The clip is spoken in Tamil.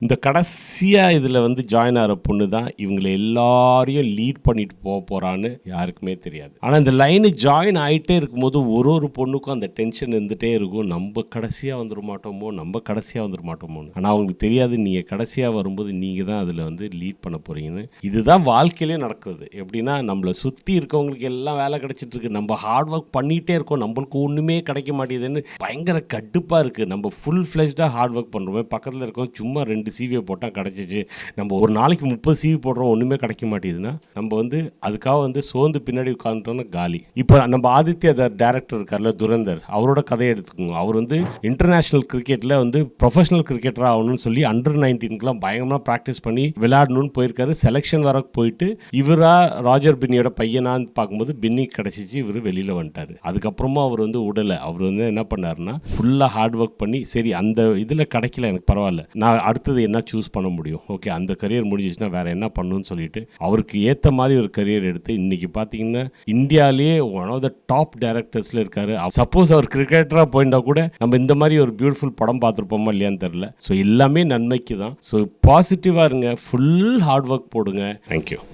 இந்த கடைசியாக இதில் வந்து ஜாயின் ஆகிற பொண்ணு தான் இவங்களை எல்லாரையும் லீட் பண்ணிட்டு போகிறான்னு யாருக்குமே தெரியாது. ஆனால் இந்த லைனு ஜாயின் ஆகிட்டே இருக்கும்போது ஒரு பொண்ணுக்கும் அந்த டென்ஷன் இருந்துகிட்டே இருக்கும். நம்ம கடைசியாக வந்துட மாட்டோமோன்னு. ஆனால் அவங்களுக்கு தெரியாது, நீங்கள் கடைசியாக வரும்போது நீங்கள் தான் அதில் வந்து லீட் பண்ண போகிறீங்கன்னு. இதுதான் வாழ்க்கையிலே நடக்குது. எப்படின்னா, நம்மளை சுற்றி இருக்கவங்களுக்கு எல்லாம் வேலை கிடச்சிட்ருக்கு, நம்ம ஹார்ட் ஒர்க் பண்ணிகிட்டே இருக்கோம், நம்மளுக்கு ஒன்றுமே கிடைக்க மாட்டேதுன்னு பயங்கர கடுப்பாக இருக்குது. நம்ம ஃபுல் ஃப்ளெஜ்டாக ஹார்ட் ஒர்க் பண்ணுறோமே, பக்கத்தில் இருக்கோம் சும்மா 2 சிவியை போட்டால் கிடச்சிச்சு. நம்ம ஒரு நாளைக்கு 30 சிவி போடுறோம், ஒன்றுமே கிடைக்க மாட்டேதுன்னா நம்ம வந்து அதுக்காக வந்து சோர்ந்து பின்னாடி உட்காந்துட்டோம்னா காலி. இப்போ நம்ம ஆதித்யா டேரக்டர் இருக்கார்ல, துரந்தர், அவரோட கதையை எடுத்துக்கோங்க. அவர் வந்து இன்டர்நேஷ்னல் கிரிக்கெட்டில் வந்து ப்ரொஃபஷனல் கிரிக்கெட்டராக ஆகணும்னு சொல்லி அண்டர் 19க்குலாம் பயங்கரமாக ப்ராக்டிஸ் பண்ணி விளையாடணும்னு போயிருக்காரு. செலெக்ஷன் வர போயிட்டு ராஜர் பின்னியோட பையனான்னு பார்க்கும்போது பின்னி கிடச்சிச்சு, இவர் வெளியில் வந்துட்டார். அதுக்கப்புறமா அவர் வந்து உடலை அவர் வந்து என்ன பண்ணாருன்னா ஃபுல்லாக ஹார்ட் ஒர்க் பண்ணி, சரி அந்த இதில் கிடைக்கல எனக்கு பரவாயில்ல, நான் அடுத்தது என்ன சூஸ் பண்ண முடியும், ஓகே அந்த கரியர் முடிஞ்சிச்சுன்னா வேற என்ன பண்ணணும்னு சொல்லிட்டு அவருக்கு ஏற்ற மாதிரி ஒரு கரியர் எடுத்து இன்னைக்கு பார்த்தீங்கன்னா இந்தியாவிலேயே ஒன் ஆஃப் த டாப் டைரக்டர்ஸில் இருக்காரு. சப்போஸ் அவர் கிரிக்கெட்டராக போயிருந்தா கூட நம்ம இந்த மாதிரி ஒரு பியூட்டிஃபுல் படம் பார்த்துருப்போமா இல்லையான்னு தெரியல. ஸோ எல்லாமே நன்மைக்கு தான். ஸோ பாசிட்டிவாக இருங்க, ஃபுல் ஹார்ட் ஒர்க் போடுங்க. தேங்க்யூ.